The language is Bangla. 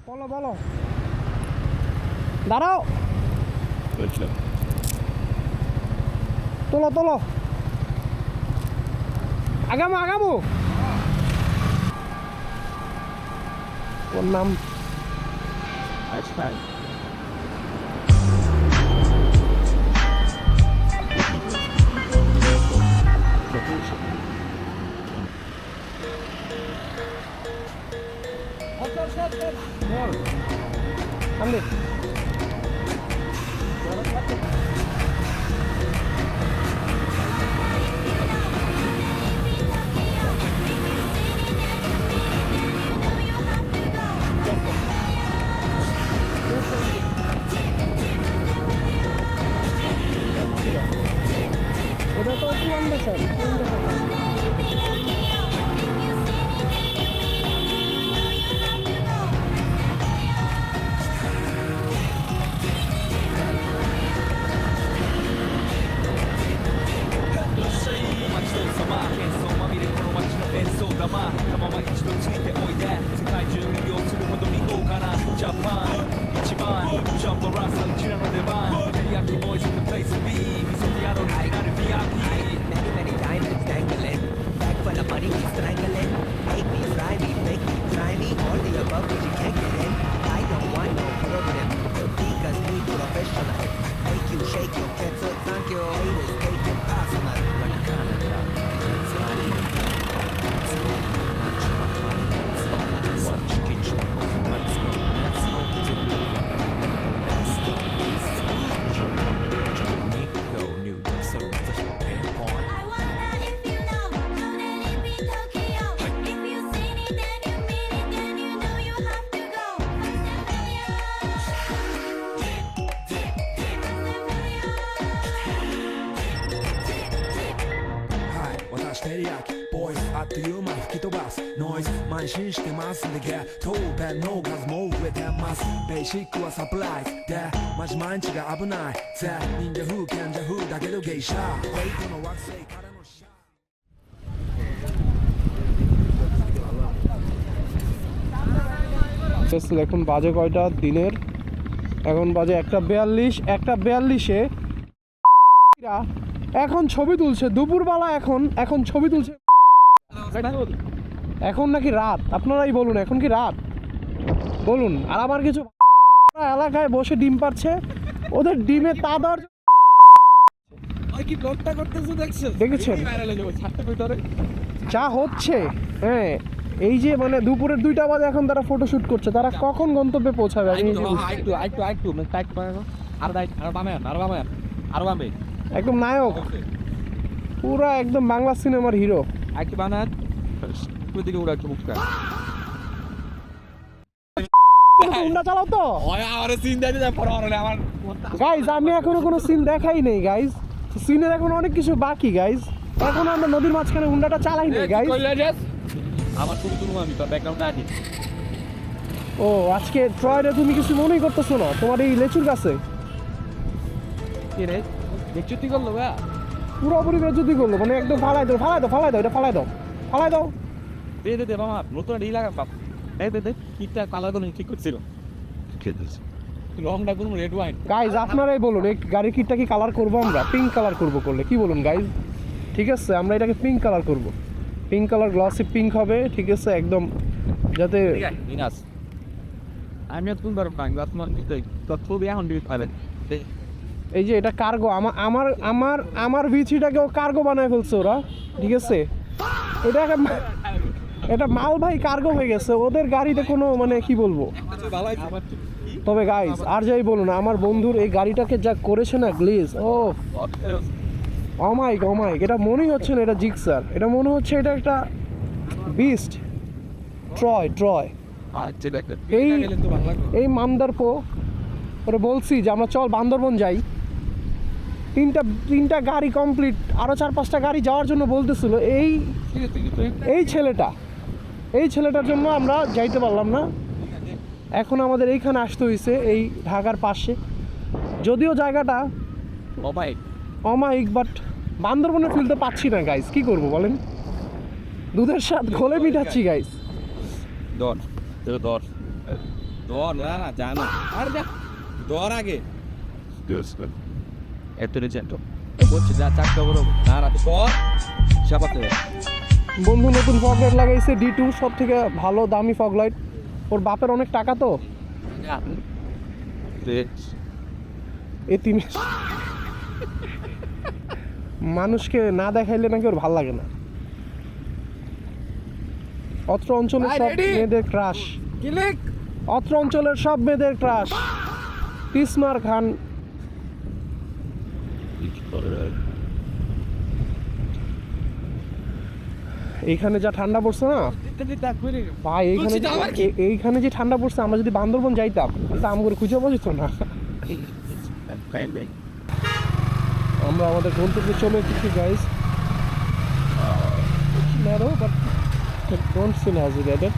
বলো বলো, দাঁড়াও, তোলো তোলো, আগামো আগামো। ওর নাম সামনে। ওটা তো পুরান স্যার, Boys あっという間吹き飛ばすノイズ慢心してますんでゲットペンの数も増えてますベーシックはサプライズでマジ毎日が危ないぜ忍者風賢者風だけどゲイシャーウェイトの惑星からのシャーএখন বাজে কয়টা দিনের, এখন বাজে 1:42, 1:42-এ এখন ছবি তুলছে দুপুরবেলা, এখন ছবি তুলছে। এখন নাকি রাত, আপনারাই বলুন এখন কি রাত বলুন। আর আমার কিছু এলাকায় বসে ডিম পাচ্ছে, ওদের ডিমে তা দেওয়ার দেখেছেন যা হচ্ছে। হ্যাঁ, এই যে মানে দুপুরের 2টা বাজে এখন তারা ফটোশুট করছে, তারা কখন গন্তব্যে পৌঁছাবে? একদম নায়ক, পুরা একদম বাংলা সিনেমার হিরো। চালাও তো গাইজ, আমি এখনো কোনো সিন দেখাই নেই গাইজ, সিনের এখন অনেক কিছু বাকি গাইজ, এখন আমরা নদীর মাঝখানে হুন্ডাটা চালাই নেই গাইজ। ও আজকে ট্রয়রে তুমি কিছু মনেই করতেছো না তোমার এই লেচুর কাছে? বেচুতি করলো ভাইয়া, পুরোপুরি বেচুতি করলো, মানে একদম ফালাই দাও ফালাই দাও ফালাই দাও, এটা ফালাই দাও ফালাই দাও। দে মামা, নতুন ই লাগা বাপ, দে কিটটা কালার করে ঠিক করছিল, রংটা কোন রেড ওয়াইন। গাইজ আপনারাই বলুন, এই গাড়ির কিটটা কি কালার করবো আমরা? পিঙ্ক কালার করবো, করলে কি বলুন গাইজ? ঠিক আছে, আমরা এটাকে পিঙ্ক কালার করবো, পিঙ্ক কালার, গ্লসি পিঙ্ক হবে, ঠিক আছে একদম, যাতে আমি আর তুমি তৎপবি এখন পাবেন। এই যে এটা কার্গো, আমার আমার আমার ভিছিটাকেও কার্গো বানায় ফেলছে ওরা, ঠিক আছে? এটা মাল ভাই কার্গো হয়ে গেছে ওদের গাড়িতে, কোনো মানে কি বলবো। তবে গাইজ আর যাই বলুন, আমার বন্ধুর এই গাড়িটাকে যা করেছে না গ্লেজ, ও অমাইক অমাইক, এটা মনেই হচ্ছে না এটা জিক্সার, এটা মনে হচ্ছে এটা একটা বিস্ট, ট্রয় ট্রয়। এই মান্দারপো ওরা বলছি যে আমরা চল বান্দরবন যাই, তিনটা গাড়ি কমপ্লিট, আরও 4-5টা গাড়ি যাওয়ার জন্য বলতেছিল। এই ছেলেটার জন্য আমরা যাইতে পারলাম না, এখন আমাদের এইখানে আসতে হয়েছে, এই ঢাকার পাশে, যদিও জায়গাটা অমায়িক, বাট বান্দরবনের ফিলতে পাচ্ছি না গাইজ, কি করব বলেন? দুধের স্বাদ ঘোলে মিটাচ্ছি গাইজ। ধর না না জানো আর যা ধর আগে এত রিজেন্ট বলছে যা চারটা বড় না রাতে ধর চাপাতে বন্ধু নতুন ফগ লাইট লাগাইছে D2 সব থেকে ভালো দামি ফগ লাইট। ওর বাপের অনেক টাকা তো এতিম মানুষকে না দেখাইলে নাকি ওর ভাল লাগে না। অত্র অঞ্চলের সব মেয়েদের ক্রাশ, অত্র অঞ্চলের সব মেয়েদের ক্রাশ তিসমার খান। এইখানে যা ঠান্ডা পড়ছে না ভাই, এইখানে যে ঠান্ডা পড়ছে, আমরা যদি বান্দরবন যাইতাম তা আমগুলো খুঁজে বসিত না। আমরা আমাদের গন্তব্যে চলে এসেছি guys. narrow but don't feel agitated.